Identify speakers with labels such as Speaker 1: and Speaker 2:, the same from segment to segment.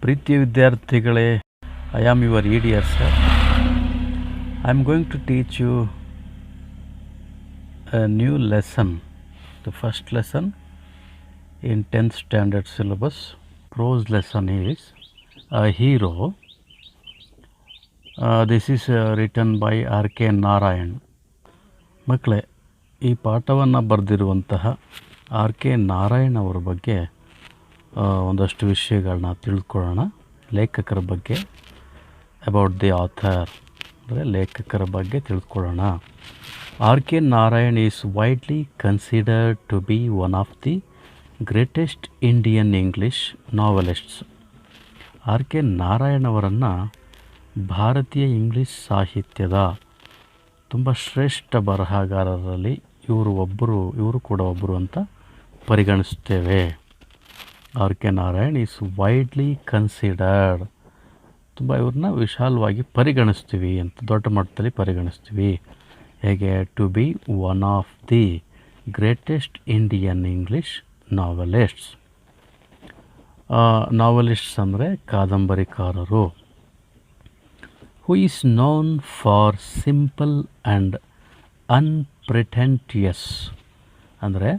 Speaker 1: ಪ್ರೀತಿಯ ವಿದ್ಯಾರ್ಥಿಗಳೇ, I am your EDR sir. I am going to teach you a new lesson, the first lesson in 10th standard syllabus. Prose lesson is A Hero. This is written by R.K. Narayan. ಮಕ್ಕಳೇ, ಈ ಪಾಠವನ್ನು ಬರೆದಿರುವಂತಹ R K Narayan ಅವರ ಬಗ್ಗೆ ಒಂದಷ್ಟು ವಿಷಯಗಳನ್ನ ತಿಳ್ಕೊಳ್ಳೋಣ. ಲೇಖಕರ ಬಗ್ಗೆ, ಅಬೌಟ್ ದಿ ಆಥರ್ ಅಂದರೆ ಲೇಖಕರ ಬಗ್ಗೆ ತಿಳ್ಕೊಳ್ಳೋಣ. R K Narayan is widely considered to be one of the greatest Indian English novelists. R K Narayan ಅವರನ್ನು ಭಾರತೀಯ ಇಂಗ್ಲೀಷ್ ಸಾಹಿತ್ಯದ ತುಂಬ ಶ್ರೇಷ್ಠ ಬರಹಗಾರರಲ್ಲಿ ಇವರು ಕೂಡ ಒಬ್ಬರು ಅಂತ ಪರಿಗಣಿಸ್ತೇವೆ. R K Narayan is widely considered, ತುಂಬ ಇವ್ರನ್ನ ವಿಶಾಲವಾಗಿ ಪರಿಗಣಿಸ್ತೀವಿ ಅಂತ, ದೊಡ್ಡ ಮಟ್ಟದಲ್ಲಿ ಪರಿಗಣಿಸ್ತೀವಿ. ಹೇಗೆ? To be one of the greatest Indian English novelists. Novelists ಅಂದರೆ ಕಾದಂಬರಿಕಾರರು. Who is known for simple and unpretentious, ಅಂದರೆ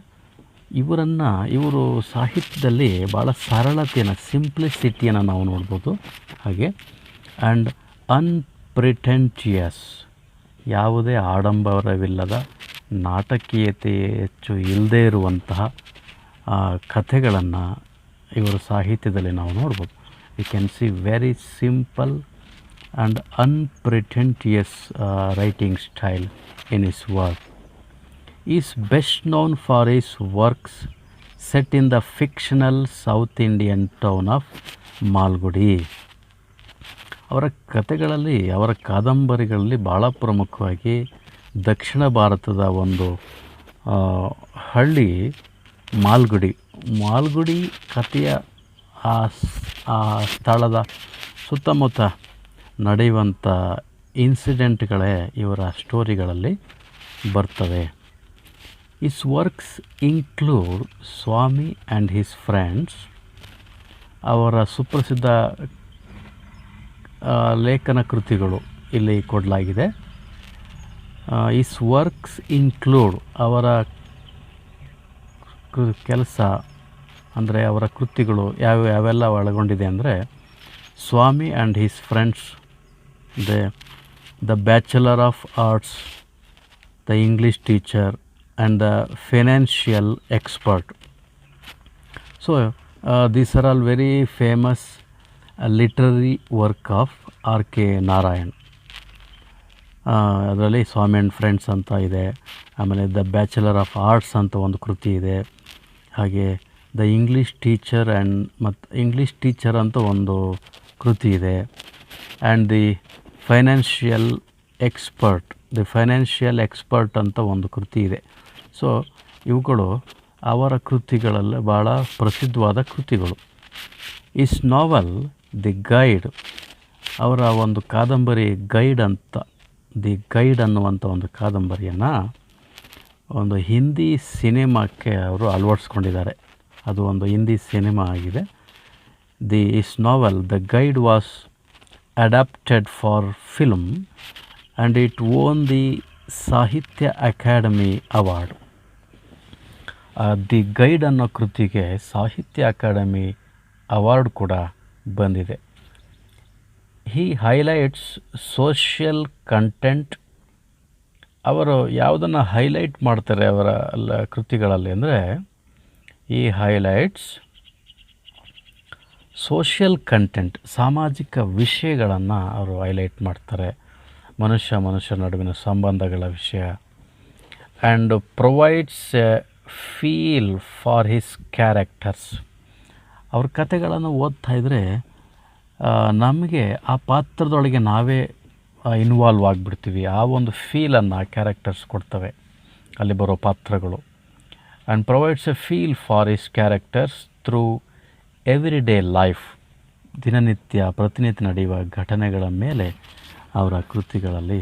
Speaker 1: ಇವರು ಸಾಹಿತ್ಯದಲ್ಲಿ ಭಾಳ ಸರಳತೆಯನ್ನು, ಸಿಂಪ್ಲಿಸಿಟಿಯನ್ನು ನಾವು ನೋಡ್ಬೋದು. ಹಾಗೆ ಆ್ಯಂಡ್ ಅನ್ಪ್ರಿಟೆಂಟಿಯಸ್, ಯಾವುದೇ ಆಡಂಬರವಿಲ್ಲದ, ನಾಟಕೀಯತೆ ಹೆಚ್ಚು ಇಲ್ಲದೇ ಇರುವಂತಹ ಕಥೆಗಳನ್ನು ಇವರ ಸಾಹಿತ್ಯದಲ್ಲಿ ನಾವು ನೋಡ್ಬೋದು. You can see very simple and unpretentious writing style in his work. Is best known for his works set in the fictional South Indian town of Malgudi. ಅವರ ಕಥೆಗಳಲ್ಲಿ, ಅವರ ಕಾದಂಬರಿಗಳಲ್ಲಿ ಭಾಳ ಪ್ರಮುಖವಾಗಿ ದಕ್ಷಿಣ ಭಾರತದ ಒಂದು ಹಳ್ಳಿ ಮಾಲ್ಗುಡಿ ಕಥೆಯ ಆ ಸ್ಥಳದ ಸುತ್ತಮುತ್ತ ನಡೆಯುವಂಥ ಇನ್ಸಿಡೆಂಟ್ಗಳೇ ಇವರ ಸ್ಟೋರಿಗಳಲ್ಲಿ ಬರ್ತವೆ. His works include Swami and his friends. ಅವರ ಸುಪ್ರಸಿದ್ಧ ಲೇಖನ ಕೃತಿಗಳು ಇಲ್ಲಿ ಕೊಡಲಾಗಿದೆ. ಹಿಸ್ ವರ್ಕ್ಸ್ ಇನ್ಕ್ಲೂಡ್, ಅವರ ಕೆಲಸ ಅಂದರೆ ಅವರ ಕೃತಿಗಳು ಯಾವೆಲ್ಲ ಒಳಗೊಂಡಿದೆ ಅಂದರೆ, Swami and his friends, the bachelor of arts, the English teacher and the financial expert. So these are all very famous literary work of R K Narayan. ಅದರಲ್ಲಿ ಸ್ವಾಮಿ ಆ್ಯಂಡ್ ಫ್ರೆಂಡ್ಸ್ ಅಂತ ಇದೆ, ಆಮೇಲೆ ದ ಬ್ಯಾಚುಲರ್ ಆಫ್ ಆರ್ಟ್ಸ್ ಅಂತ ಒಂದು ಕೃತಿ ಇದೆ, ಹಾಗೆ the English teacher English teacher ಅಂತ ಒಂದು ಕೃತಿ ಇದೆ, ಆ್ಯಂಡ್ ದಿ ಫೈನಾನ್ಷಿಯಲ್ ಎಕ್ಸ್ಪರ್ಟ್ ಅಂತ ಒಂದು ಕೃತಿ ಇದೆ. ಸೊ ಇವುಗಳು ಅವರ ಕೃತಿಗಳಲ್ಲಿ ಭಾಳ ಪ್ರಸಿದ್ಧವಾದ ಕೃತಿಗಳು. ಇಸ್ ನಾವೆಲ್ ದಿ ಗೈಡ್, ಅವರ ಒಂದು ಕಾದಂಬರಿ ದಿ ಗೈಡ್ ಅನ್ನುವಂಥ ಒಂದು ಕಾದಂಬರಿಯನ್ನು ಒಂದು ಹಿಂದಿ ಸಿನಿಮಾಕ್ಕೆ ಅವರು ಅಳವಡಿಸ್ಕೊಂಡಿದ್ದಾರೆ. ಅದು ಒಂದು ಹಿಂದಿ ಸಿನಿಮಾ ಆಗಿದೆ. Is novel the guide was adapted for film and it won the Sahitya Akademi award. The guide ಅನ್ನೋ ಕೃತಿಗೆ ಸಾಹಿತ್ಯ ಅಕಾಡೆಮಿ ಅವಾರ್ಡ್ ಕೂಡ ಬಂದಿದೆ. He highlights social content. ಅವರು ಯಾವುದನ್ನು ಹೈಲೈಟ್ ಮಾಡ್ತಾರೆ ಅವರ ಕೃತಿಗಳಲ್ಲಿ ಅಂದರೆ, ಈ ಹೈಲೈಟ್ಸ್ ಸೋಷಿಯಲ್ ಕಂಟೆಂಟ್, ಸಾಮಾಜಿಕ ವಿಷಯಗಳನ್ನು ಅವರು ಹೈಲೈಟ್ ಮಾಡ್ತಾರೆ. ಮನುಷ್ಯ ನಡುವಿನ ಸಂಬಂಧಗಳ ವಿಷಯ. And provides A feel for his characters. ಅವ್ರ ಕಥೆಗಳನ್ನು ಓದ್ತಾ ಇದ್ದರೆ ನಮಗೆ ಆ ಪಾತ್ರದೊಳಗೆ ನಾವೇ ಇನ್ವಾಲ್ವ್ ಆಗಿಬಿಡ್ತೀವಿ. ಆ ಒಂದು ಫೀಲನ್ನು ಕ್ಯಾರೆಕ್ಟರ್ಸ್ ಕೊಡ್ತವೆ ಅಲ್ಲಿ ಬರೋ ಪಾತ್ರಗಳು. And provides A feel for his characters through every day life. ಪ್ರತಿನಿತ್ಯ ನಡೆಯುವ ಘಟನೆಗಳ ಮೇಲೆ ಅವರ ಕೃತಿಗಳಲ್ಲಿ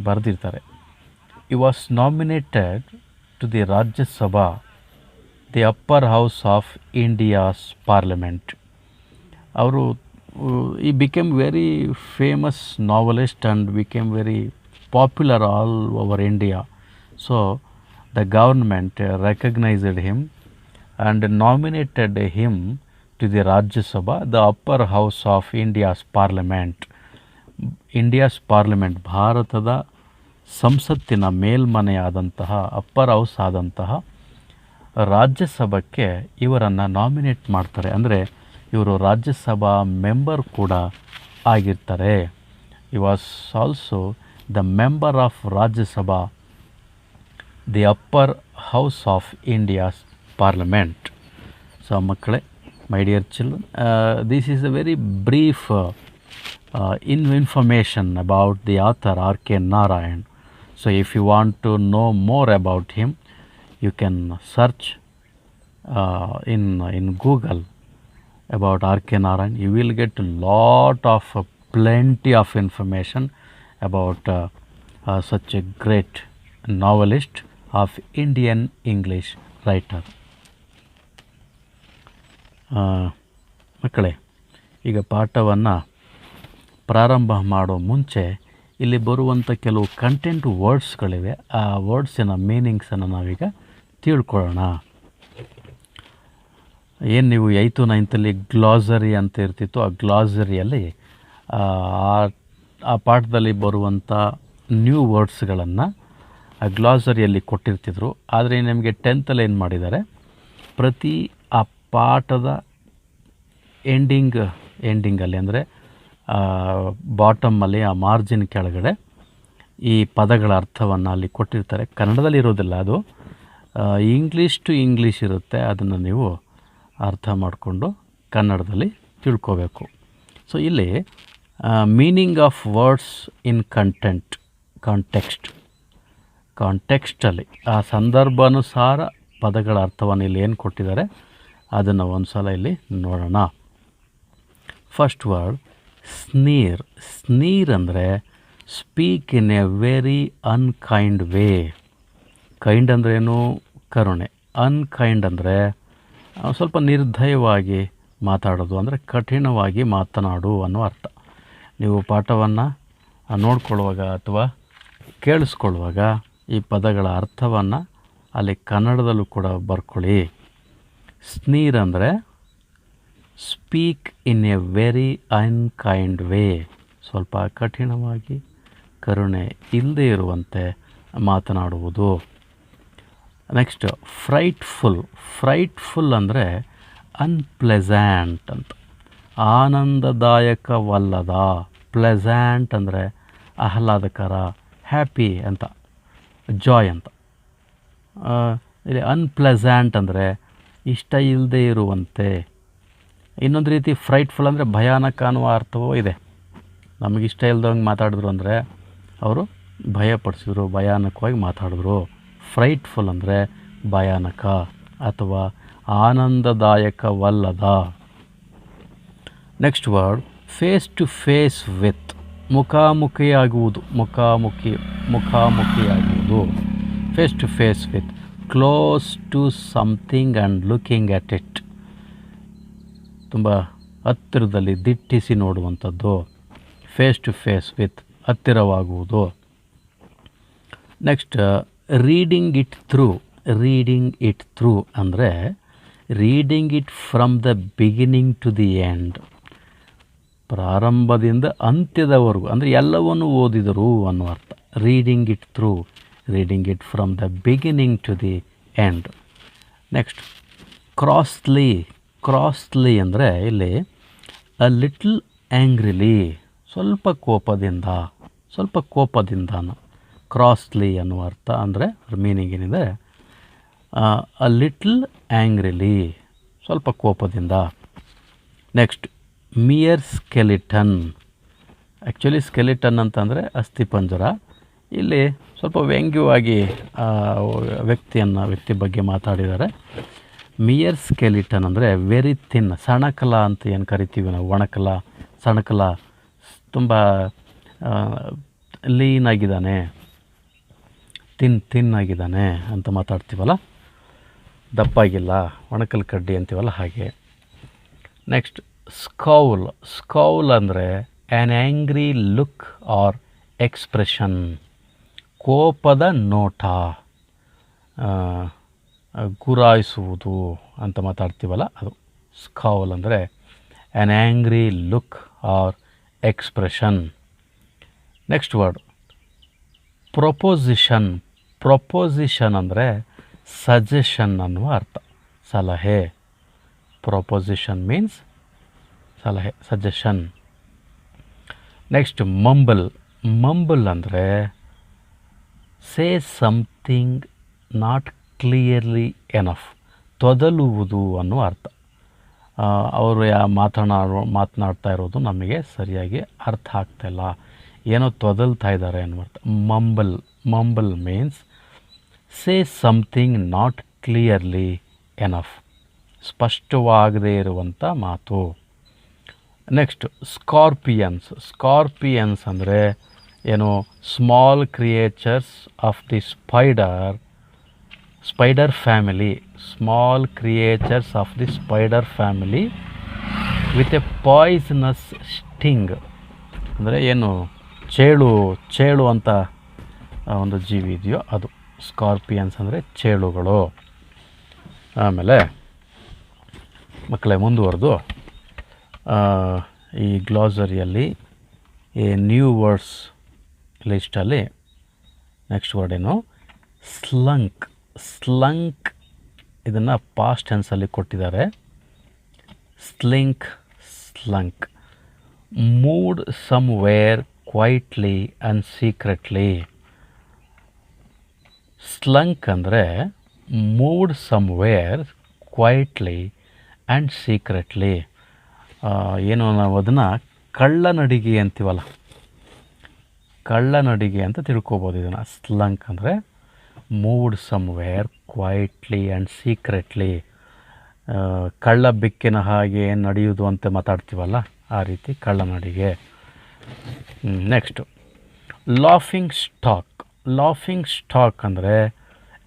Speaker 1: ಬರೆದಿರ್ತಾರೆ. He was nominated to the Rajya Sabha, the upper house of India's parliament. ಅವರು he became very famous novelist and became very popular all over India. So the government recognized him and nominated him to the Rajya Sabha, the upper house of India's parliament. India's parliament, ಭಾರತದ ಸಂಸತ್ತಿನ ಮೇಲ್ಮನೆಯಾದಂತಹ upper house ಆದಂತಹ ರಾಜ್ಯಸಭಕ್ಕೆ ಇವರನ್ನು nominate ಮಾಡ್ತಾರೆ. ಅಂದರೆ ಇವರು Rajya Sabha member ಕೂಡ ಆಗಿರ್ತಾರೆ. ಈ was also the member of Rajya Sabha, the upper house of India's parliament. So ಮಕ್ಕಳೇ, my dear children, this is a very brief information about the author R.K. Narayan. So if you want to know more about him, you can search in Google about R.K. Narayan. You will get a lot of plenty of information about such a great novelist of Indian English writer. ಮಕ್ಕಳೇ, ಈಗ ಪಾಠವನ್ನು ಪ್ರಾರಂಭ ಮಾಡೋ ಮುಂಚೆ ಇಲ್ಲಿ ಬರುವಂಥ ಕೆಲವು content ವರ್ಡ್ಸ್ಗಳಿವೆ. ಆ ವರ್ಡ್ಸಿನ ಮೀನಿಂಗ್ಸನ್ನು ನಾವೀಗ ತಿಳ್ಕೊಳ್ಳೋಣ. ಏನು ನೀವು 8th 9th ಗ್ಲಾಸರಿ ಅಂತ ಇರ್ತಿತ್ತು, ಆ ಗ್ಲಾಸರಿಯಲ್ಲಿ ಆ ಪಾಠದಲ್ಲಿ ಬರುವಂಥ ನ್ಯೂ ವರ್ಡ್ಸ್ಗಳನ್ನು ಆ ಗ್ಲಾಸರಿಯಲ್ಲಿ ಕೊಟ್ಟಿರ್ತಿದ್ರು. ಆದರೆ ನಿಮಗೆ 10th ಏನು ಮಾಡಿದ್ದಾರೆ, ಪ್ರತಿ ಆ ಪಾಠದ ಎಂಡಿಂಗಲ್ಲಿ ಅಂದರೆ ಬಾಟಮಲ್ಲಿ ಆ ಮಾರ್ಜಿನ್ ಕೆಳಗಡೆ ಈ ಪದಗಳ ಅರ್ಥವನ್ನು ಅಲ್ಲಿ ಕೊಟ್ಟಿರ್ತಾರೆ. ಕನ್ನಡದಲ್ಲಿ ಇರೋದಿಲ್ಲ, ಅದು ಇಂಗ್ಲೀಷ್ ಟು ಇಂಗ್ಲೀಷ್ ಇರುತ್ತೆ. ಅದನ್ನು ನೀವು ಅರ್ಥ ಮಾಡಿಕೊಂಡು ಕನ್ನಡದಲ್ಲಿ ತಿಳ್ಕೋಬೇಕು. ಸೊ ಇಲ್ಲಿ ಮೀನಿಂಗ್ ಆಫ್ ವರ್ಡ್ಸ್ ಇನ್ ಕಾಂಟೆಕ್ಸ್ಟಲ್ಲಿ ಆ ಸಂದರ್ಭಾನುಸಾರ ಪದಗಳ ಅರ್ಥವನ್ನು ಇಲ್ಲಿ ಏನು ಕೊಟ್ಟಿದ್ದಾರೆ ಅದನ್ನು ಒಂದು ಸಲ ಇಲ್ಲಿ ನೋಡೋಣ. ಫಸ್ಟ್ ವರ್ಡ್ ಸ್ನೀರ್ ಅಂದರೆ speak in a very unkind way. Kind ಅಂದರೆ ಏನು, ಕರುಣೆ. ಅನ್ಕೈಂಡ್ ಅಂದರೆ ಸ್ವಲ್ಪ ನಿರ್ದಯವಾಗಿ ಮಾತಾಡೋದು, ಅಂದರೆ ಕಠಿಣವಾಗಿ ಮಾತನಾಡು ಅನ್ನೋ ಅರ್ಥ. ನೀವು ಪಾಠವನ್ನು ನೋಡ್ಕೊಳ್ಳುವಾಗ ಅಥವಾ ಕೇಳಿಸ್ಕೊಳ್ಳುವಾಗ ಈ ಪದಗಳ ಅರ್ಥವನ್ನು ಅಲ್ಲಿ ಕನ್ನಡದಲ್ಲೂ ಕೂಡ ಬರ್ಕೊಳ್ಳಿ. ಸ್ನೀರ್ ಅಂದರೆ speak in a very unkind way, ಸ್ವಲ್ಪ ಕಠಿಣವಾಗಿ ಕರುಣೆ ಇಲ್ಲದೆ ಇರುವಂತೆ ಮಾತನಾಡುವುದು. ನೆಕ್ಸ್ಟ್ ಫ್ರೈಟ್ಫುಲ್ ಅಂದರೆ ಅನ್ಪ್ಲೆಸೆಂಟ್ ಅಂತ, ಆನಂದದಾಯಕವಲ್ಲದ. ಪ್ಲೆಸೆಂಟ್ ಅಂದರೆ ಆಹ್ಲಾದಕರ, ಹ್ಯಾಪಿ ಅಂತ, ಜಾಯ್ ಅಂತ. ಇಲ್ಲಿ ಅನ್ಪ್ಲೆಸೆಂಟ್ ಅಂದರೆ ಇಷ್ಟ ಇಲ್ಲದೆ ಇರುವಂತೆ. ಇನ್ನೊಂದು ರೀತಿ ಫ್ರೈಟ್ಫುಲ್ ಅಂದರೆ ಭಯಾನಕ ಅನ್ನುವ ಅರ್ಥವೂ ಇದೆ. ನಮಗಿಷ್ಟ ಇಲ್ದಂಗೆ ಮಾತಾಡಿದ್ರು ಅಂದರೆ ಅವರು ಭಯಪಡಿಸಿದ್ರು, ಭಯಾನಕವಾಗಿ ಮಾತಾಡಿದ್ರು. ಫ್ರೈಟ್ಫುಲ್ ಅಂದರೆ ಭಯಾನಕ ಅಥವಾ ಆನಂದದಾಯಕವಲ್ಲದ. Next word face to face with, ಮುಖಾಮುಖಿಯಾಗುವುದು. Face to face with, close to something and looking at it, ತುಂಬ ಹತ್ತಿರದಲ್ಲಿ ದಿಟ್ಟಿಸಿ ನೋಡುವಂಥದ್ದು. ಫೇಸ್ ಟು ಫೇಸ್ ವಿತ್, ಹತ್ತಿರವಾಗುವುದು. ನೆಕ್ಸ್ಟ್ ರೀಡಿಂಗ್ ಇಟ್ ಥ್ರೂ ಅಂದರೆ reading it from the beginning to the end, ಪ್ರಾರಂಭದಿಂದ ಅಂತ್ಯದವರೆಗೂ, ಅಂದರೆ ಎಲ್ಲವನ್ನು ಓದಿದರು ಅನ್ನೋ ಅರ್ಥ. Reading it through, reading it from the beginning to the end. Next crossly ಅಂದರೆ ಇಲ್ಲಿ ಅ ಲಿಟ್ಲ್ ಆ್ಯಂಗ್ರಿಲಿ, ಸ್ವಲ್ಪ ಕೋಪದಿಂದ ಕ್ರಾಸ್ಲಿ ಅನ್ನುವ ಅರ್ಥ. ಅಂದರೆ ಮೀನಿಂಗ್ ಏನಿದೆ, ಅ ಲಿಟ್ಲ್ ಆ್ಯಂಗ್ರಿಲಿ, ಸ್ವಲ್ಪ ಕೋಪದಿಂದ. Next mere skeleton. Actually skeleton ಅಂತಂದರೆ ಅಸ್ಥಿಪಂಜರ. ಇಲ್ಲಿ ಸ್ವಲ್ಪ ವ್ಯಂಗ್ಯವಾಗಿ ವ್ಯಕ್ತಿ ಬಗ್ಗೆ ಮಾತಾಡಿದ್ದಾರೆ. ಮಿಯರ್ ಸ್ಕೆಲಿಟನ್ ಅಂದರೆ ವೆರಿ ಥಿನ್, ಸಣಕಲ ಅಂತ ಏನು ಕರಿತೀವಿ ನಾವು, ಸಣಕಲ, ತುಂಬ ಲೀನಾಗಿದ್ದಾನೆ, ಥಿನ್ ಆಗಿದ್ದಾನೆ ಅಂತ ಮಾತಾಡ್ತೀವಲ್ಲ, ದಪ್ಪಾಗಿಲ್ಲ, ಒಣಕಲ್ ಕಡ್ಡಿ ಅಂತೀವಲ್ಲ ಹಾಗೆ. Next scowl. ಸ್ಕೌಲ್ ಅಂದರೆ an angry look or expression, ಕೋಪದ ನೋಟ, ಗುರಾಯಿಸುವುದು ಅಂತ ಮಾತಾಡ್ತೀವಲ್ಲ ಅದು. ಸ್ಕೌಲ್ ಅಂದರೆ an angry look or expression. Next word proposition. Proposition ಅಂದರೆ ಸಜೆಷನ್ ಅನ್ನುವ ಅರ್ಥ, ಸಲಹೆ. ಪ್ರೊಪೊಸಿಷನ್ ಮೀನ್ಸ್ ಸಲಹೆ, ಸಜೆಷನ್. Next mumble. ಮಂಬಲ್ ಅಂದರೆ say something not clearly enough, ತೊದಲುವುದು ಅನ್ನುವ ಅರ್ಥ. ಅವರು ಮಾತನಾಡ್ತಾ ಇರೋದು ನಮಗೆ ಸರಿಯಾಗಿ ಅರ್ಥ ಆಗ್ತಾಯಿಲ್ಲ, ಏನೋ ತೊದಲ್ತಾ ಇದ್ದಾರೆ ಅನ್ನೋ ಅರ್ಥ. Mumble. Mumble means say something not clearly enough, ಸ್ಪಷ್ಟವಾಗದೇ ಇರುವಂಥ ಮಾತು. Next scorpions. ಸ್ಕಾರ್ಪಿಯನ್ಸ್ ಅಂದರೆ ಏನು, small creatures of the spider family. Small creatures of the spider family with a poisonous sting. ಅಂದರೆ ಏನು, ಚೇಳು ಅಂತ ಒಂದು ಜೀವಿ ಇದೆಯೋ ಅದು. ಸ್ಕಾರ್ಪಿಯನ್ಸ್ ಅಂದರೆ ಚೇಳುಗಳು. ಆಮೇಲೆ ಮಕ್ಕಳೇ ಮುಂದುವರೆದು ಈ ಗ್ಲಾಸರಿಯಲ್ಲಿ ಈ ನ್ಯೂ ವರ್ಡ್ಸ್ ಲಿಸ್ಟಲ್ಲಿ ನೆಕ್ಸ್ಟ್ ವರ್ಡ್ ಏನು, ಸ್ಲಂಕ್. ಸ್ಲಂಕ್ ಇದನ್ನು ಪಾಸ್ಟ್ ಟೆನ್ಸಲ್ಲಿ ಕೊಟ್ಟಿದ್ದಾರೆ. Slink, slunk. Moved somewhere quietly and secretly. Slunk ಅಂದರೆ moved somewhere quietly and secretly. ಏನು, ನಾವು ಅದನ್ನು ಕಳ್ಳನಡಿಗೆ ಅಂತೀವಲ್ಲ, ಕಳ್ಳನಡಿಗೆ ಅಂತ ತಿಳ್ಕೊಬೋದು ಇದನ್ನು. ಸ್ಲಂಕ್ ಅಂದರೆ moved somewhere quietly and secretly, ಕಳ್ಳ ಬೆಕ್ಕಿನ ಹಾಗೆ ನಡೆಯುವುದು ಅಂತ ಮಾತಾಡ್ತೀವಲ್ಲ, ಆ ರೀತಿ ಕಳ್ಳನಡಿಗೆ. Next laughing stock. Laughing stock ಅಂದರೆ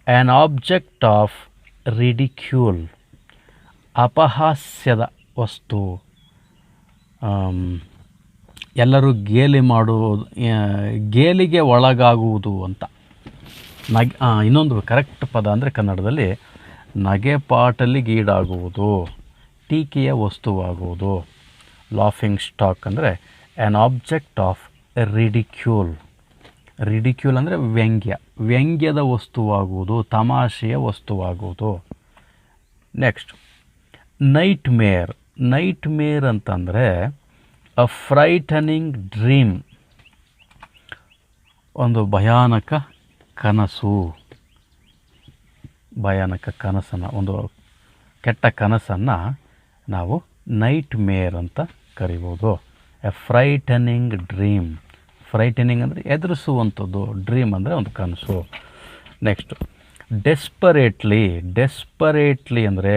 Speaker 1: ಆ್ಯನ್ ಆಬ್ಜೆಕ್ಟ್ ಆಫ್ ರಿಡಿಕ್ಯೂಲ್, ಅಪಹಾಸ್ಯದ ವಸ್ತು. ಎಲ್ಲರೂ ಗೇಲಿಗೆ ಒಳಗಾಗುವುದು ಅಂತ. ಇನ್ನೊಂದು ಕರೆಕ್ಟ್ ಪದ ಅಂದರೆ ಕನ್ನಡದಲ್ಲಿ ನಗೆಪಾಟಲಿಗೀಡಾಗುವುದು, ಟೀಕೆಯ ವಸ್ತುವಾಗುವುದು. ಲಾಫಿಂಗ್ ಸ್ಟಾಕ್ ಅಂದರೆ an object of ridicule. Ridicule ಅಂದರೆ ವ್ಯಂಗ್ಯದ ವಸ್ತುವಾಗುವುದು, ತಮಾಷೆಯ ವಸ್ತುವಾಗುವುದು. ನೆಕ್ಸ್ಟ್ ನೈಟ್ ಮೇರ್. ನೈಟ್ ಮೇರ್ ಅಂತಂದರೆ ಅ ಫ್ರೈಟನಿಂಗ್ ಡ್ರೀಮ್, ಒಂದು ಭಯಾನಕ ಕನಸು. ಭಯಾನಕ ಕನಸನ್ನು, ಒಂದು ಕೆಟ್ಟ ಕನಸನ್ನು ನಾವು ನೈಟ್ ಮೇರ್ ಅಂತ ಕರಿಬೋದು. A frightening dream. ಫ್ರೈಟನಿಂಗ್ ಅಂದರೆ ಎದುರಿಸುವಂಥದ್ದು, ಡ್ರೀಮ್ ಅಂದರೆ ಒಂದು ಕನಸು. Next desperately. ಡೆಸ್ಪರೇಟ್ಲಿ ಅಂದರೆ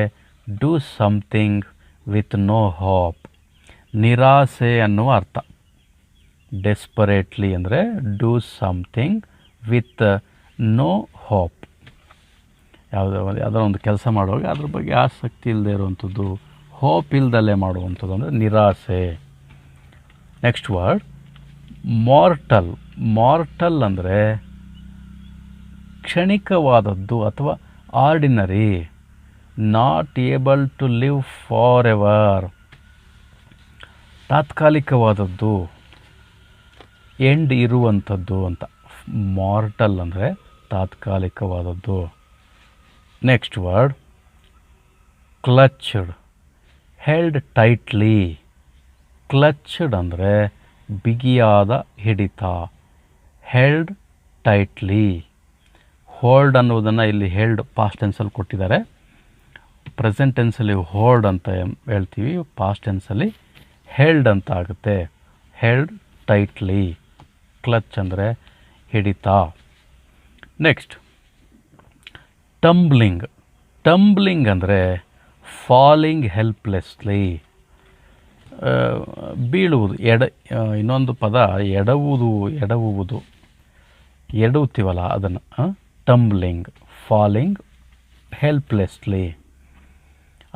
Speaker 1: do something with no hope, ನಿರಾಸೆ ಅನ್ನುವ ಅರ್ಥ. ಡೆಸ್ಪರೇಟ್ಲಿ ಅಂದರೆ do something with no hope. ಯಾವುದೋ ಒಂದು ಕೆಲಸ ಮಾಡುವಾಗ ಅದ್ರ ಬಗ್ಗೆ ಆಸಕ್ತಿ ಇಲ್ಲದೆ ಇರುವಂಥದ್ದು, ಹೋಪ್ ಇಲ್ದಲ್ಲೇ ಮಾಡುವಂಥದ್ದು ಅಂದರೆ ನಿರಾಸೆ. Next word mortal. ಮಾರ್ಟಲ್ ಅಂದರೆ ಕ್ಷಣಿಕವಾದದ್ದು ಅಥವಾ ordinary, not able to live for ever, ತಾತ್ಕಾಲಿಕವಾದದ್ದು, ಎಂಡ್ ಇರುವಂಥದ್ದು ಅಂತ. ಮಾರ್ಟಲ್ ಅಂದರೆ ತಾತ್ಕಾಲಿಕವಾದದ್ದು. Next word clutched. Held tightly. Clutched ಅಂದರೆ ಬಿಗಿಯಾದ ಹಿಡಿತ. Held tightly. ಹೋಲ್ಡ್ ಅನ್ನೋದನ್ನು ಇಲ್ಲಿ ಹೆಲ್ಡ್ ಪಾಸ್ಟ್ ಟೆನ್ಸಲ್ಲಿ ಕೊಟ್ಟಿದ್ದಾರೆ. ಪ್ರೆಸೆಂಟ್ ಟೆನ್ಸಲ್ಲಿ ಹೋಲ್ಡ್ ಅಂತ ಹೇಳ್ತೀವಿ, ಪಾಸ್ಟ್ ಟೆನ್ಸಲ್ಲಿ ಹೆಲ್ಡ್ ಅಂತ ಆಗುತ್ತೆ. Held tightly. ಕ್ಲಚ್ ಅಂದರೆ ಹಿಡಿತ. Next tumbling. ಟಂಬ್ಲಿಂಗ್ ಅಂದರೆ ಫಾಲಿಂಗ್ ಹೆಲ್ಪ್ಲೆಸ್ಲಿ, ಬೀಳುವುದು. ಇನ್ನೊಂದು ಪದ ಎಡವುವುದು, ಎಡವುತ್ತೀವಲ್ಲ ಅದನ್ನು ಟಂಬ್ಲಿಂಗ್. ಫಾಲಿಂಗ್ ಹೆಲ್ಪ್ಲೆಸ್ಲಿ,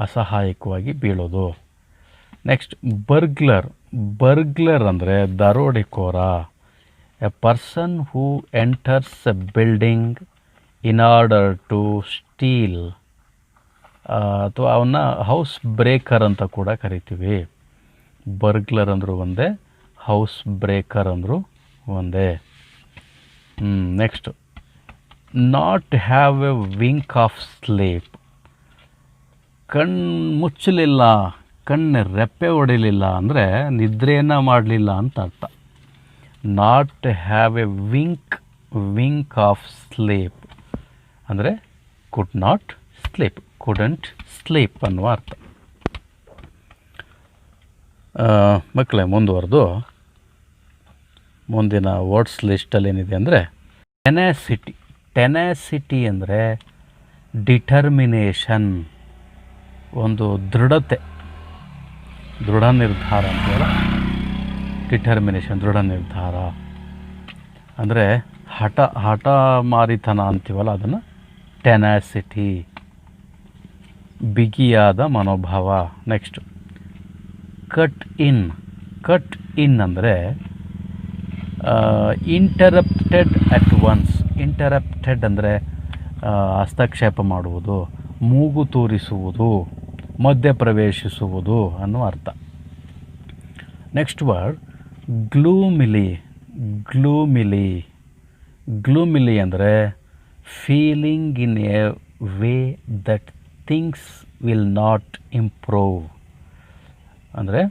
Speaker 1: ಅಸಹಾಯಕವಾಗಿ ಬೀಳೋದು. ನೆಕ್ಸ್ಟ್ ಬರ್ಗ್ಲರ್ ಅಂದರೆ ದರೋಡೆಕೋರ. A person who enters a building in order to steal, ಅಥವಾ ಅವನ್ನ ಹೌಸ್ ಬ್ರೇಕರ್ ಅಂತ ಕೂಡ ಕರಿತೀವಿ. ಬರ್ಗ್ಲರ್ ಅಂದರು ಒಂದೇ, ಹೌಸ್ ಬ್ರೇಕರ್ ಅಂದರು ಒಂದೇ. Next, not have a wink of sleep. ಕಣ್ಣು ಮುಚ್ಚಲಿಲ್ಲ, ಕಣ್ಣು ರೆಪ್ಪೆ ಹೊಡಿಲಿಲ್ಲ ಅಂದರೆ ನಿದ್ರೆಯನ್ನು ಮಾಡಲಿಲ್ಲ ಅಂತ ಅರ್ಥ. Not have a wink of sleep ಅಂದರೆ could not sleep, couldn't sleep ಅನ್ನುವ ಅರ್ಥ. ಮಕ್ಕಳೇ, ಮುಂದುವರೆದು ಮುಂದಿನ ವರ್ಡ್ಸ್ ಲಿಸ್ಟಲ್ಲಿ ಏನಿದೆ ಅಂದರೆ ಟೆನಾಸಿಟಿ ಅಂದರೆ ಡಿಟರ್ಮಿನೇಷನ್, ಒಂದು ದೃಢತೆ, ದೃಢ ನಿರ್ಧಾರ ಅಂತೀವಲ್ಲ, ಡಿಟರ್ಮಿನೇಷನ್ ದೃಢ ನಿರ್ಧಾರ ಅಂದರೆ ಹಠ ಮಾರಿತನ ಅಂತೀವಲ್ಲ, ಅದನ್ನು ಟೆನಾಸಿಟಿ, ಬಿಗಿಯಾದ ಮನೋಭಾವ. ನೆಕ್ಸ್ಟ್, ಕಟ್ ಇನ್ ಅಂದರೆ ಇಂಟರಪ್ಟೆಡ್ ಅಟ್ ಒನ್ಸ್. ಇಂಟರಪ್ಟೆಡ್ ಅಂದರೆ ಹಸ್ತಕ್ಷೇಪ ಮಾಡುವುದು, ಮೂಗು ತೂರಿಸುವುದು, ಮಧ್ಯಪ್ರವೇಶಿಸುವುದು ಅನ್ನುವ ಅರ್ಥ. ನೆಕ್ಸ್ಟ್ ವರ್ಡ್ ಗ್ಲೂಮಿಲಿ ಅಂದರೆ feeling in a way that things will not improve. ಅಂದರೆ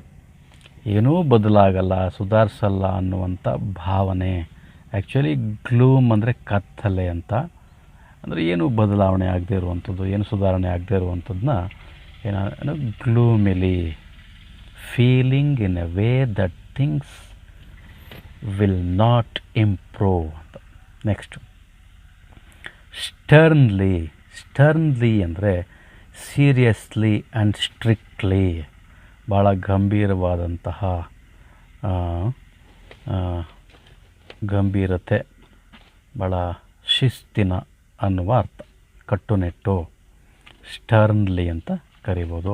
Speaker 1: ಏನೂ ಬದಲಾಗಲ್ಲ, ಸುಧಾರಿಸಲ್ಲ ಅನ್ನುವಂಥ ಭಾವನೆ. ಆ್ಯಕ್ಚುಲಿ ಗ್ಲೂಮ್ ಅಂದರೆ ಕತ್ತಲೆ ಅಂತ. ಅಂದರೆ ಏನು ಬದಲಾವಣೆ ಆಗದೇ ಇರುವಂಥದ್ದು, ಏನು ಸುಧಾರಣೆ ಆಗದೇ ಇರುವಂಥದ್ದನ್ನ ಏನು gloomily, feeling in a way that things will not improve ಅಂತ. ನೆಕ್ಸ್ಟ್, ಸ್ಟರ್ನ್ಲಿ ಅಂದರೆ ಸೀರಿಯಸ್ಲಿ ಆ್ಯಂಡ್ ಸ್ಟ್ರಿಕ್ಟ್ಲಿ, ಭಾಳ ಗಂಭೀರವಾದಂತಹ ಗಂಭೀರತೆ, ಭಾಳ ಶಿಸ್ತಿನ ಅನ್ನುವ ಅರ್ಥ. ಕಟ್ಟುನಿಟ್ಟು, ಸ್ಟರ್ನ್ಲಿ ಅಂತ ಕರಿಬೋದು,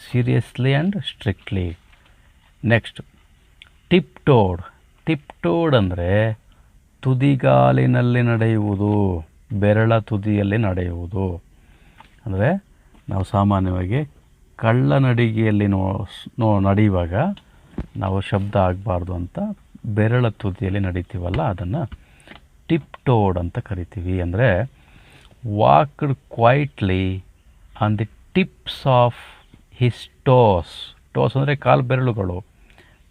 Speaker 1: ಸೀರಿಯಸ್ಲಿ ಆ್ಯಂಡ್ ಸ್ಟ್ರಿಕ್ಟ್ಲಿ. ನೆಕ್ಸ್ಟ್, ಟಿಪ್ಟೋಡ್ ಅಂದರೆ ತುದಿಗಾಲಿನಲ್ಲಿ ನಡೆಯುವುದು, ಬೆರಳ ತುದಿಯಲ್ಲಿ ನಡೆಯುವುದು. ಅಂದರೆ ನಾವು ಸಾಮಾನ್ಯವಾಗಿ ಕಳ್ಳ ನಡಿಗೆಯಲ್ಲಿ ನಡೆಯುವಾಗ ನಾವು ಶಬ್ದ ಆಗಬಾರ್ದು ಅಂತ ಬೆರಳ ತುದಿಯಲ್ಲಿ ನಡೀತೀವಲ್ಲ, ಅದನ್ನು ಟಿಪ್ಟೋಡ್ ಅಂತ ಕರಿತೀವಿ. ಅಂದರೆ walked quietly on the tips of his toes ಅಂದರೆ ಕಾಲು ಬೆರಳುಗಳು,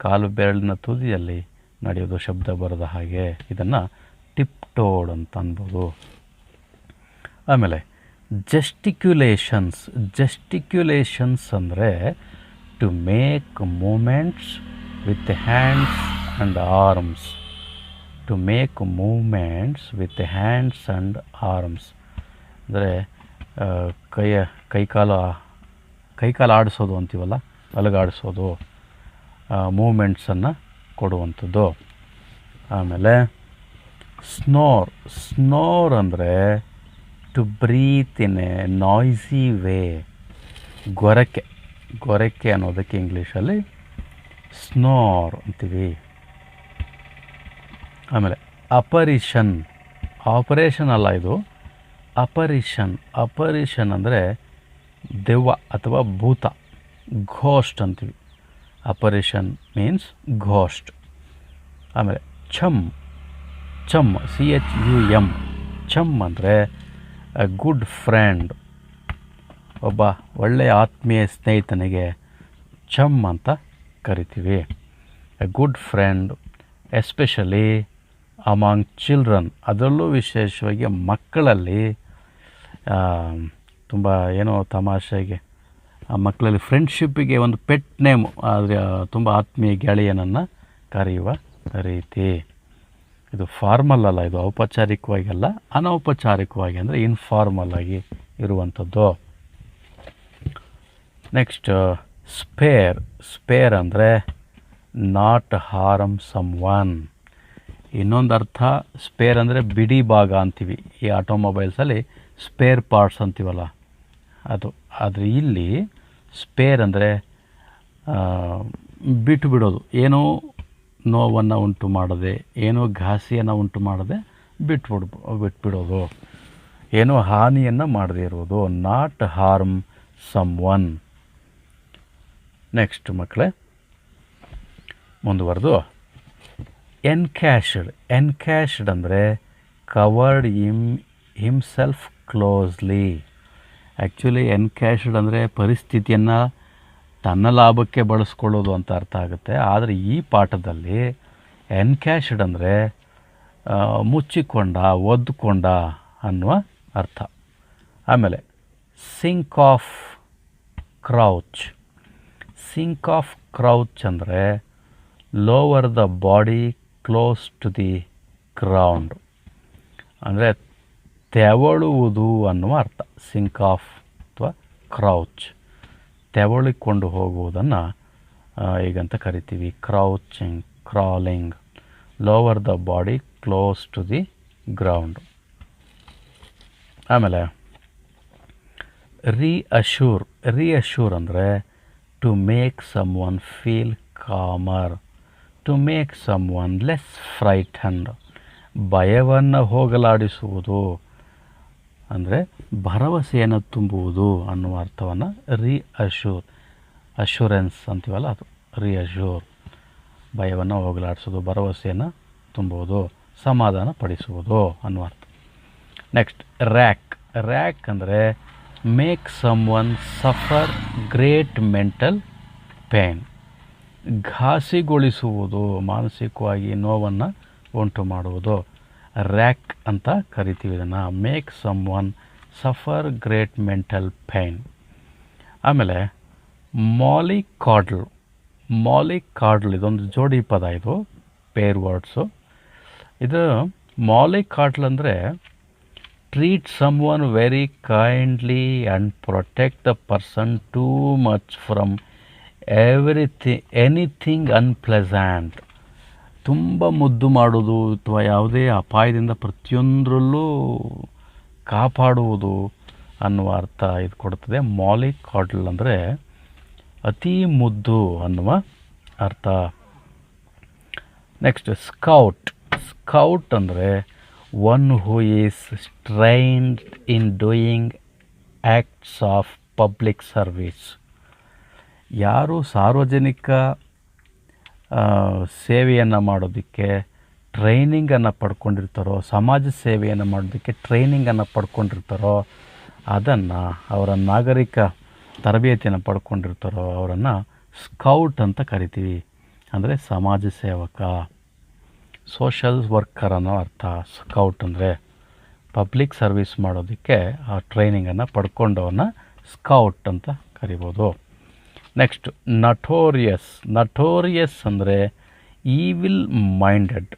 Speaker 1: ಕಾಲು ಬೆರಳಿನ ತುದಿಯಲ್ಲಿ ನಡೆಯೋದು, ಶಬ್ದ ಬರದ ಹಾಗೆ. ಇದನ್ನು ಟಿಪ್ಟೋಡ್ ಅಂತ ಅನ್ಬೋದು. ಆಮೇಲೆ ಜಸ್ಟಿಕ್ಯುಲೇಷನ್ಸ್ ಅಂದರೆ to make movements with hands and arms. To make movements with hands and arms ಅಂದರೆ ಕೈಕಾಲು ಆಡಿಸೋದು ಅಂತೀವಲ್ಲ, ಅಲುಗಾಡಿಸೋದು, ಮೂಮೆಂಟ್ಸನ್ನು ಕೊಡುವಂಥದ್ದು. ಆಮೇಲೆ ಸ್ನೋರ್ ಅಂದರೆ to breathe in a noisy way. ಗೊರಕೆ ಅನ್ನೋದಕ್ಕೆ ಇಂಗ್ಲೀಷಲ್ಲಿ ಸ್ನೋರ್ ಅಂತೀವಿ. ಆಮೇಲೆ ಆಪರೇಷನ್ ಅಲ್ಲ, ಇದು ಅಪರಿಷನ್ ಅಂದರೆ ದೆವ್ವ ಅಥವಾ ಭೂತ, ಘೋಸ್ಟ್ ಅಂತೀವಿ. ಅಪರಿಷನ್ ಮೀನ್ಸ್ ಘೋಸ್ಟ್. ಆಮೇಲೆ ಛಮ್ CHUM, ಛಮ್ ಅಂದರೆ ಅ ಗುಡ್ ಫ್ರೆಂಡ್, ಒಬ್ಬ ಒಳ್ಳೆಯ ಆತ್ಮೀಯ ಸ್ನೇಹಿತನಿಗೆ ಛಮ್ ಅಂತ ಕರಿತೀವಿ. A good friend especially among children, ಅದರಲ್ಲೂ ವಿಶೇಷವಾಗಿ ಮಕ್ಕಳಲ್ಲಿ. ತುಂಬ ಏನೋ ತಮಾಷೆಗೆ ಆ ಮಕ್ಕಳಲ್ಲಿ ಫ್ರೆಂಡ್ಶಿಪ್ಪಿಗೆ ಒಂದು ಪೆಟ್ ನೇಮ್, ಆದರೆ ತುಂಬ ಆತ್ಮೀಯ ಗೆಳೆಯನನ್ನು ಕರೆಯುವ ರೀತಿ. ಇದು ಫಾರ್ಮಲ್ ಅಲ್ಲ, ಇದು ಔಪಚಾರಿಕವಾಗಿ ಅಲ್ಲ, ಅನೌಪಚಾರಿಕವಾಗಿ ಅಂದರೆ ಇನ್ಫಾರ್ಮಲ್ ಆಗಿ ಇರುವಂಥದ್ದು. ನೆಕ್ಸ್ಟ್, ಸ್ಪೇರ್ ಅಂದರೆ ನಾಟ್ ಹಾರ್ಮ್ ಸಮ್ ಒನ್. ಇನ್ನೊಂದು ಅರ್ಥ ಸ್ಪೇರ್ ಅಂದರೆ ಬಿಡಿ ಭಾಗ ಅಂತೀವಿ. ಈ ಆಟೋಮೊಬೈಲ್ಸಲ್ಲಿ ಸ್ಪೇರ್ ಪಾರ್ಟ್ಸ್ ಅಂತೀವಲ್ಲ ಅದು. ಆದರೆ ಇಲ್ಲಿ ಸ್ಪೇರ್ ಅಂದರೆ ಬಿಟ್ಟು ಬಿಡೋದು, ಏನೋ ನೋವನ್ನು ಉಂಟು ಮಾಡದೆ, ಏನೋ ಘಾಸಿಯನ್ನು ಉಂಟು ಮಾಡದೆ ಬಿಟ್ಬಿಡೋದು, ಏನೋ ಹಾನಿಯನ್ನು ಮಾಡದೇ ಇರೋದು. Not harm someone. Next ಮಕ್ಕಳೇ, ಮುಂದುವರೆದು ಎನ್ಕ್ಯಾಶ್ಡ್ ಅಂದರೆ covered himself closely. Actually encashed ಅಂದರೆ ಪರಿಸ್ಥಿತಿಯನ್ನು ತನ್ನ ಲಾಭಕ್ಕೆ ಬಳಸ್ಕೊಳ್ಳೋದು ಅಂತ ಅರ್ಥ ಆಗುತ್ತೆ. ಆದರೆ ಈ ಪಾಠದಲ್ಲಿ ಎನ್ಕ್ಯಾಶ್ಡ್ ಅಂದರೆ ಮುಚ್ಚಿಕೊಂಡ, ಒದ್ದುಕೊಂಡ ಅನ್ನುವ ಅರ್ಥ. ಆಮೇಲೆ ಸಿಂಕ್ ಆಫ್ ಕ್ರೌಚ್ ಅಂದರೆ lower the body close to the ground, ಅಂದರೆ ತೆವಳುವುದು ಅನ್ನುವ ಅರ್ಥ. ಸಿಂಕ್ ಆಫ್ ಅಥವಾ ಕ್ರೌಚ್, ತೆವಳಿಕೊಂಡು ಹೋಗುವುದನ್ನು ಈಗಂತ ಕರಿತೀವಿ crouching, crawling. Lower the body close to the ground. ಆಮೇಲೆ ರೀಅಶ್ಯೂರ್ ಅಂದರೆ to make someone feel calmer, to make someone less frightened. ಭಯವನ್ನು ಹೋಗಲಾಡಿಸುವುದು ಅಂದರೆ ಭರವಸೆಯನ್ನು ತುಂಬುವುದು ಅನ್ನುವ ಅರ್ಥವನ್ನು ಅಶ್ಯೂರೆನ್ಸ್ ಅಂತೀವಲ್ಲ ಅದು. ರೀಅಶ್ಯೂರ್, ಭಯವನ್ನು ಹೋಗಲಾಡಿಸೋದು, ಭರವಸೆಯನ್ನು ತುಂಬುವುದು, ಸಮಾಧಾನ ಪಡಿಸುವುದು ಅನ್ನುವ ಅರ್ಥ. ನೆಕ್ಸ್ಟ್ ರ್ಯಾಕ್ ಅಂದರೆ make someone suffer great mental pain. ಘಾಸಿಗೊಳಿಸುವುದು, ಮಾನಸಿಕವಾಗಿ ನೋವನ್ನು ಉಂಟು ಮಾಡುವುದು, ರ್ಯಾಕ್ ಅಂತ ಕರಿತೀವಿ ಇದನ್ನು. Make someone suffer great mental pain. ಆಮೇಲೆ ಮಾಲಿಕಾಡ್ಲ್ ಇದೊಂದು ಜೋಡಿ ಪದ, ಇದು ಪೇರ್ ವರ್ಡ್ಸು. ಇದು ಮಾಲಿಕಾಡ್ಲ್ ಅಂದರೆ treat someone very kindly and protect the person too much from anything unpleasant. ತುಂಬ ಮುದ್ದು ಮಾಡೋದು ಅಥವಾ ಯಾವುದೇ ಅಪಾಯದಿಂದ ಪ್ರತಿಯೊಂದರಲ್ಲೂ ಕಾಪಾಡುವುದು ಅನ್ನುವ ಅರ್ಥ ಇದು ಕೊಡ್ತದೆ. ಮಾಲಿಕಾಡ್ಲ್ ಅಂದರೆ ಅತಿ ಮುದ್ದು ಅನ್ನುವ ಅರ್ಥ. ನೆಕ್ಸ್ಟ್ ಸ್ಕೌಟ್ ಅಂದರೆ one who is trained in doing acts of public service. ಯಾರು ಸಾರ್ವಜನಿಕ ಸೇವೆಯನ್ನು ಮಾಡೋದಕ್ಕೆ ಟ್ರೈನಿಂಗನ್ನು ಪಡ್ಕೊಂಡಿರ್ತಾರೋ, ಸಮಾಜ ಸೇವೆಯನ್ನು ಮಾಡೋದಕ್ಕೆ ಟ್ರೈನಿಂಗನ್ನು ಪಡ್ಕೊಂಡಿರ್ತಾರೋ, ಅದನ್ನು ಅವರ ನಾಗರಿಕ ತರಬೇತಿಯನ್ನು ಪಡ್ಕೊಂಡಿರ್ತಾರೋ ಅವರನ್ನು ಸ್ಕೌಟ್ ಅಂತ ಕರಿತೀವಿ. ಅಂದರೆ ಸಮಾಜ ಸೇವಕ, ಸೋಷಲ್ ವರ್ಕರ್ ಅನ್ನೋ ಅರ್ಥ. ಸ್ಕೌಟ್ ಅಂದರೆ ಪಬ್ಲಿಕ್ ಸರ್ವಿಸ್ ಮಾಡೋದಕ್ಕೆ ಆ ಟ್ರೈನಿಂಗನ್ನು ಪಡ್ಕೊಂಡವನ್ನ ಸ್ಕೌಟ್ ಅಂತ ಕರಿಬೋದು. ನೆಕ್ಸ್ಟ್ ನಟೋರಿಯಸ್ ಅಂದರೆ ಈವಿಲ್ ಮೈಂಡೆಡ್,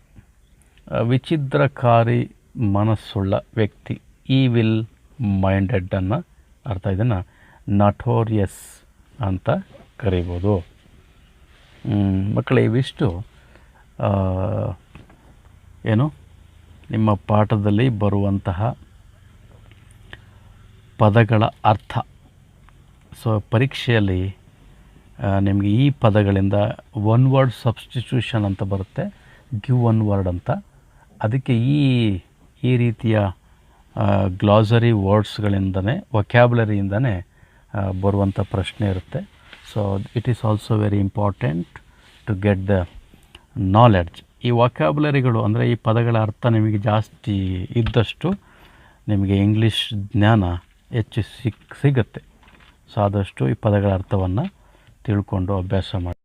Speaker 1: ವಿಚಿದ್ರಕಾರಿ ಮನಸ್ಸುಳ್ಳ ವ್ಯಕ್ತಿ. ಈವಿಲ್ ಮೈಂಡೆಡ್ ಅನ್ನೋ ಅರ್ಥ. ಇದನ್ನು ನಟೋರಿಯಸ್ ಅಂತ ಕರಿಬೋದು. ಮಕ್ಕಳೇ, ಇವಿಷ್ಟು ಏನು ನಿಮ್ಮ ಪಾಠದಲ್ಲಿ ಬರುವಂತಹ ಪದಗಳ ಅರ್ಥ. ಸೊ ಪರೀಕ್ಷೆಯಲ್ಲಿ ನಿಮಗೆ ಈ ಪದಗಳಿಂದ ಒನ್ ವರ್ಡ್ ಸಬ್ಸ್ಟಿಟ್ಯೂಷನ್ ಅಂತ ಬರುತ್ತೆ, ಗಿವ್ ಒನ್ ವರ್ಡ್ ಅಂತ. ಅದಕ್ಕೆ ಈ ರೀತಿಯ ಗ್ಲಾಸರಿ ವರ್ಡ್ಸ್ಗಳಿಂದನೇ, ವೊಕ್ಯಾಬ್ಯುಲರಿಯಿಂದನೇ ಬರುವಂಥ ಪ್ರಶ್ನೆ ಇರುತ್ತೆ. So it is also very important to get the knowledge. ಈ ವೊಕ್ಯಾಬ್ಯುಲರಿಗಳು ಅಂದರೆ ಈ ಪದಗಳ ಅರ್ಥ ನಿಮಗೆ ಜಾಸ್ತಿ ಇದ್ದಷ್ಟು ನಿಮಗೆ ಇಂಗ್ಲೀಷ್ ಜ್ಞಾನ ಹೆಚ್ಚು ಸಿಗುತ್ತೆ. ಸೊ ಆದಷ್ಟು ಈ ಪದಗಳ ಅರ್ಥವನ್ನು ತಿಳ್ಕೊಂಡು ಅಭ್ಯಾಸ ಮಾಡಿ.